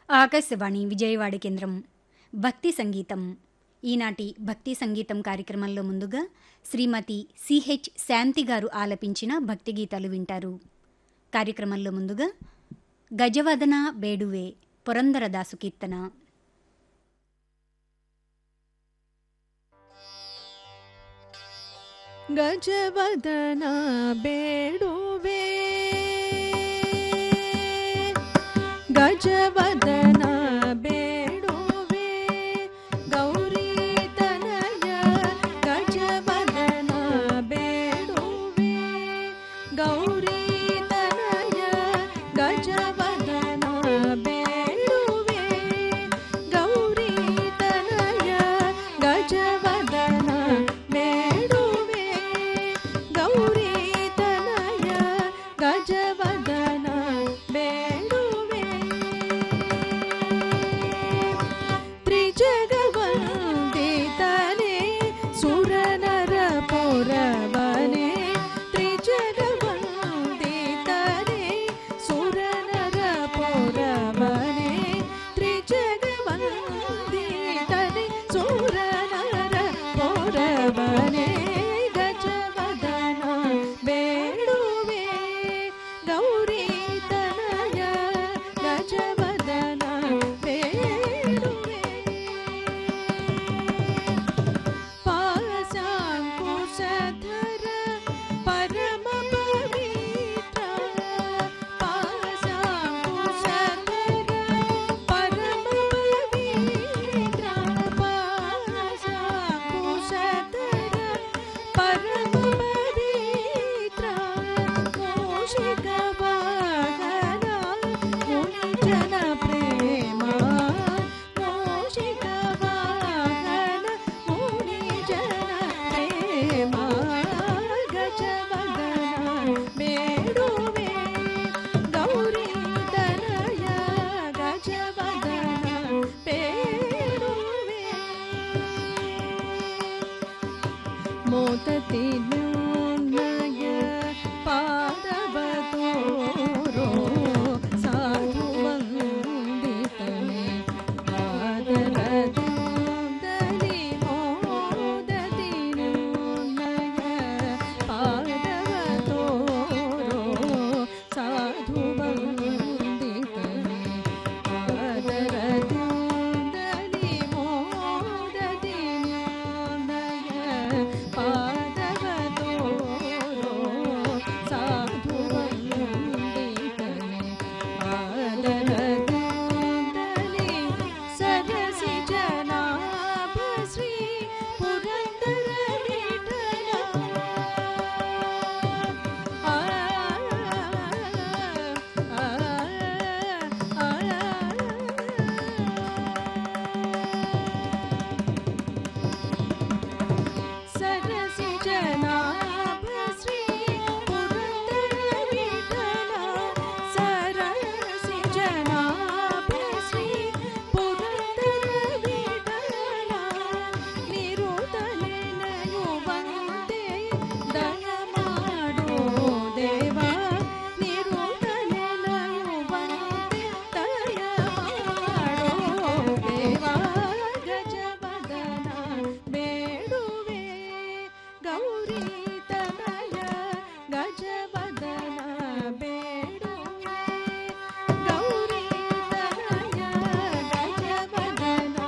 ఆకాశవాణి విజయవాడ కేంద్రం భక్తి సంగీతం. ఈనాటి భక్తి సంగీతం కార్యక్రమంలో ముందుగా శ్రీమతి సిహెచ్ శాంతి గారు ఆలపించిన భక్తి గీతాలు వింటారు. కార్యక్రమంలో ముందుగా గజవదన బేడువే పురందరదాసు కీర్తన. ಗಜವದನ ಬೇಡುವೆ ಗಜವದನ ಬೇಡುವೆ ಗೌರಿ ತನಯ ಗಜವದನ ಬೇಡುವೆ ಗೌರಿ ತನಯ ಗಜವದನ ಬೇಡುವೆ ಗೌರಿ ತನಯ ಗಜವದನ ಬೇಡುವೆ ಗೌರಿ ತನಯ ಗಜವದನ ಬೇಡುವೆ ತ್ರಿಜಗವಂದಿತನೇ ಸುರನರ ಪುರವನೇ ತ್ರಿಜಗವಂದಿತನೇ ಸುರನರ ಪುರವನೇ ತ್ರಿಜಗವಂದಿತನೇ ಸುರನರ ಪುರವನೇ ಗಜವದನ ಬೇಡುವೆ ಗೌರಿ ತನಯ ಗಜವದನ ಬೇಡುವೆ ಪಾಸಾಂಕುಶಧರ ಪರಮ ಪವಿತ್ರ ಪಾಸಾಂಕುಶಧರ ಪರಮ ಪವಿತ್ರ ಪಾಸಾಂಕುಶಧರ ಪರಮ ಪವಿತ್ರ ಮೂಷಿಕ ವಾಹನ ಮುನಿಜನ ಪ್ರೇಮ ಮೂಷಿಕ ವಾಹನ ಮುನಿಜನ ಪ್ರೇಮ ಗಜವದನ ಬೇಡುವೆ ಗೌರಿ ತನಯ ಗಜವದನ ಬೇಡುವೆ ಮೋದತಿ ನ್ಯೂನಯ ಪಾದವ ತೋರೋ ಸಾಧು ವಂದಿತನೆ ಆದರದಿಂದಲಿ ಮೋದತಿ ನ್ಯೂನಯ ಪಾದವ ತೋರೋ ಸಾಧು ವಂದಿತನೆ ಆದರದಿಂದಲಿ ಮೋದತಿ ನ್ಯೂನಯ ಪಾದವ ತೋರೋ ಸಾಧು ವಂದಿತನೆ ಆದರದಿಂದಲಿ ಸರಸಿ ಜನಾಭ ಶ್ರೀ ಪುರಂದರ ವಿಠಲ ಸರಸಿ ಜನಾಭ ಶ್ರೀ ಪುರಂದರ ವಿಠಲ ಸರಸಿ ಜನಾಭ ಶ್ರೀ ಪುರಂದರ ವಿಠಲ ನಿರುತನೆ ನಯುವಂತೆ ದಯ ಮಾಡೋ ದೇವ ನಿರುತನೆ ನಯುವಂತೆ ದಯ ಮಾಡೋ ದೇವ ಗಜವದನ ಬೇಡುವೆ ಗೌರಿ ತನಯ ಗಜವದನ ಬೇಡುವೆ ಗೌರಿ ತನಯ ಗಜವದನ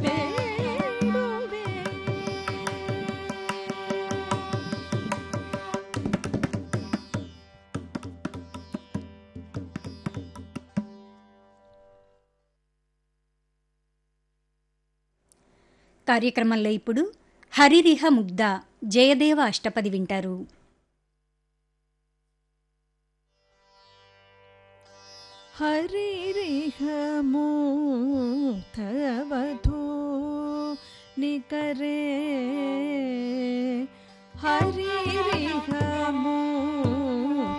ಬೇಡುವೆ. కార్యక్రమంలో ఇప్పుడు హరిరిహ ముగ్ధ జయదేవ అష్టపది వింటారు. ಹರಿರಿಹ ಮುಕ್ತವಧೂ ನಿಕರೆ ಹರಿರಿಹ ಮುಕ್ತವಧೂ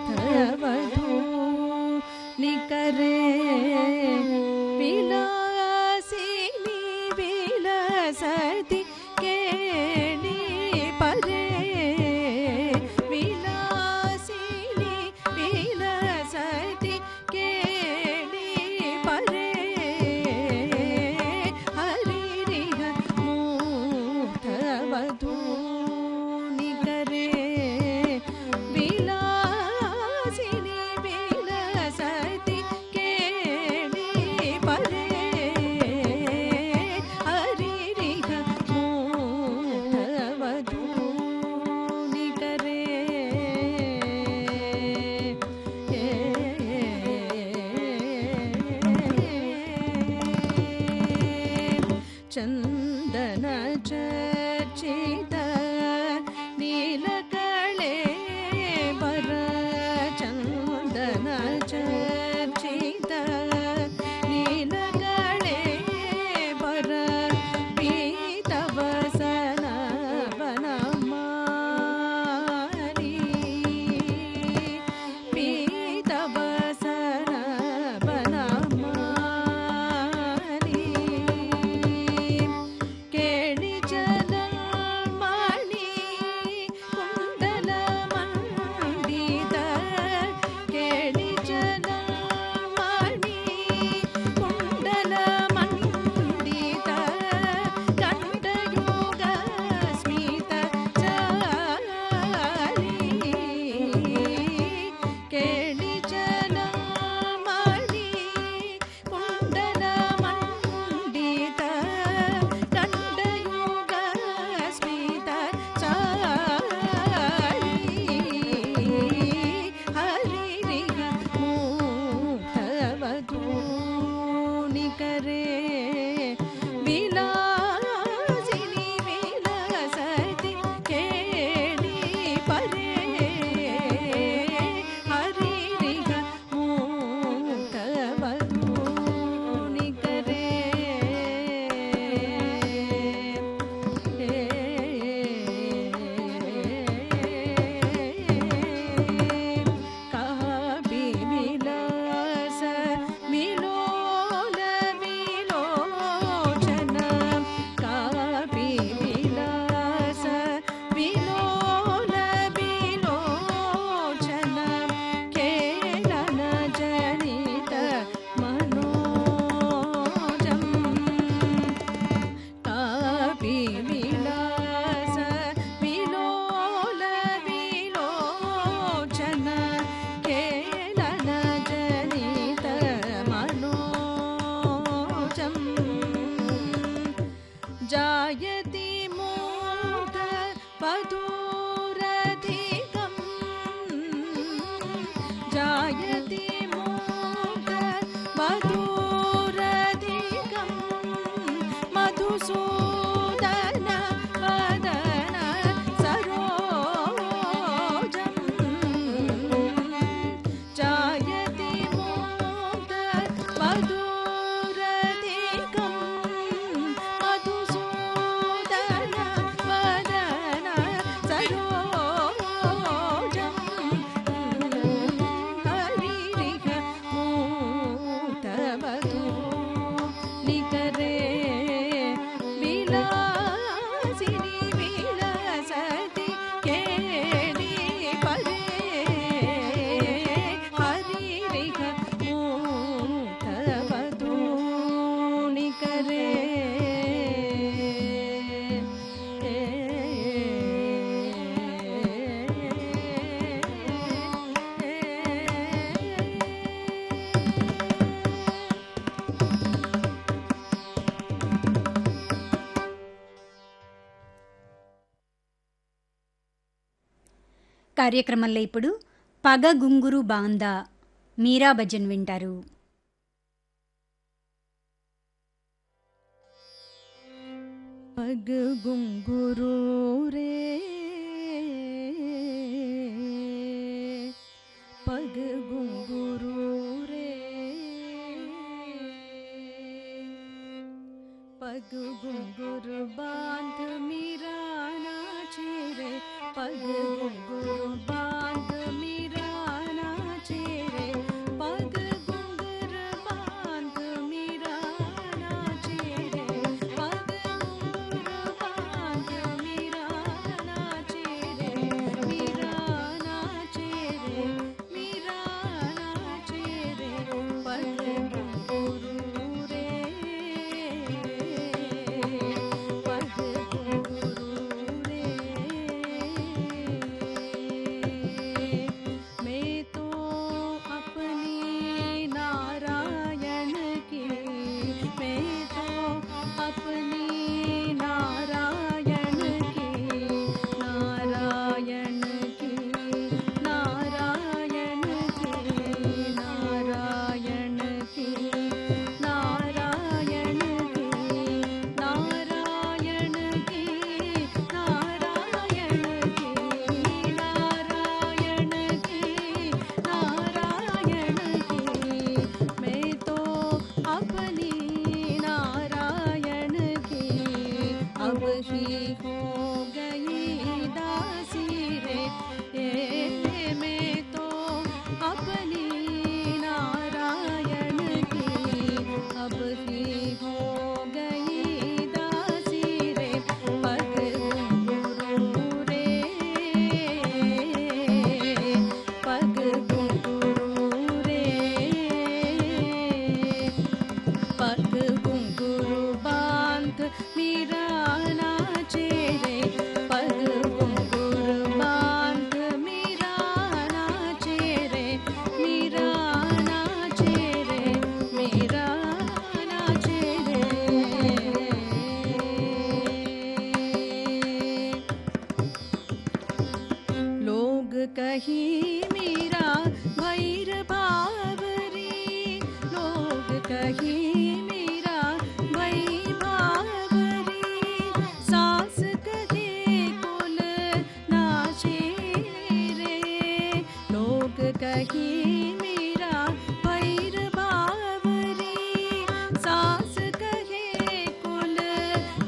ನಿಕರೆ ವಿಲಾಸಿನಿ ವಿಲಸತಿ ಕೇಳಿ ಪರೇ ವಿಲಾಸಿನಿ ವಿಲಸತಿ ಕೇಳಿ ಪರೇ मधुरधिकं जायते मोद मधुरधिकं मधुसूदन वदन सरोजं जायते मोद मधुरधिकं मधुसूदन वदन सरोजं हरिरिह मूतवधू निकरे विलासिनी विलसति केळि परे हरिरिह मूतवधू निकरे కార్యక్రమంలో ఇప్పుడు పగ గుంగురు బాందా మీరా భజన్ వింటారు. पग घुंघरू रे पग घुंघरू रे पग घुंघरू बांध मीरा नाचे रे पग घुंघरू बांध मीरा नाचे रे पग घुंघर बांध मीरा नाचे रे पग घुंघर बांध मीरा नाचे रे मीरा नाचे रे मीरा नाचे रे पग घुंघरू रे पग घुंघरू रे मैं तो अपनी नारायण की मैं तो अपनी नारायण की नारायण की नारायण की नारायण की नारायण की नारायण की नारायण की नारायण की नारायण की मैं तो अपनी नारायण की अब ही हो गई दासी रे मैं तो अपनी नारायण की अब ही हो गई दासी रे पग घुंघरू रे पग घुंघरू रे पग घुंघरू बांध मीरा नाचे रे पग घुंघरू बांध मीरा नाचे रे मीरा नाचे रे मीरा नाचे रे लोग कहीं मीरा भैर बावरी लोग कहीं मीरा भई बावरी सास कहे कुल नाचे रे लोग कहीं मीरा भैर बावरी सास कहे कुल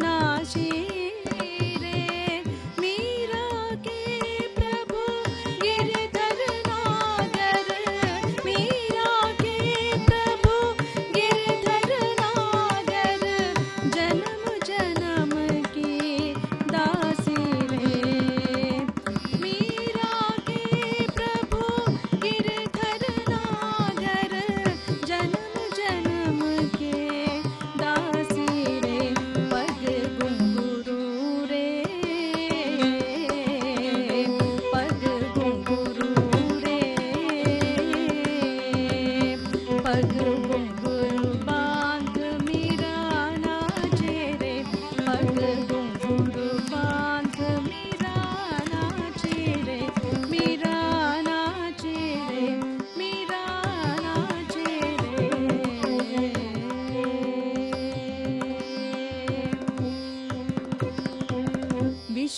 नाचे रे मीरा के प्रभु गिरधर नागर मीरा के प्रभु गिरधर नागर जन्म जन्म की दासी रे मीरा के प्रभु गिरधर नागर जन्म जन्म के दासी रे पग घुंघरू रे पग घुंघरू रे पग घुंघरू बांध मीरा नाचे रे पग घुंघरू बांध मीरा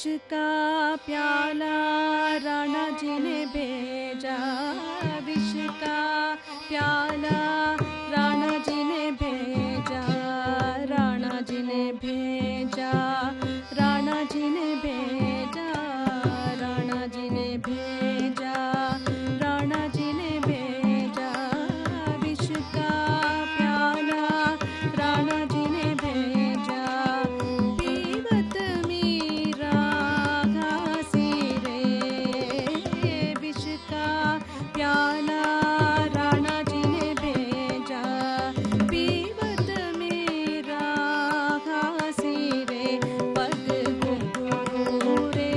विष का प्याला राणा जी ने भेजा, विष का प्याला राणा जी ने भेजा, राणा जी ने भेजा, राणा जी ने भेजा, राणा जी ने भेजा, राणा जी ने भेजा, विष का प्याला राणा जी ने भेजा, पीवत मीरा घासी रे, विष का प्याला राणा जी ने भेजा, पीवत मीरा घासी रे, पग घुंघरू रे,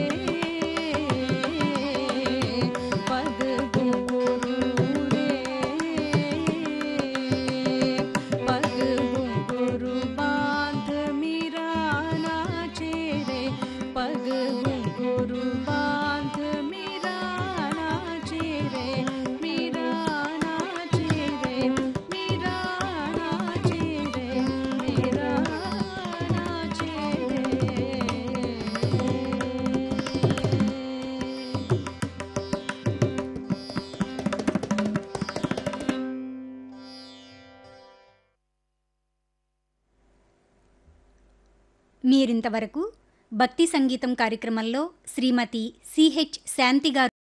पग घुंघरू रे, पग घुंघरू बांध मीरा नाचे रे, पग घुंघरू बांध मीरा नाचे रे, मीरा नाचे रे, मीरा नाचे रे, मीरा नाचे रे। మీరింతవరకు భక్తి సంగీతం కార్యక్రమంలో శ్రీమతి సిహెచ్ శాంతి గారు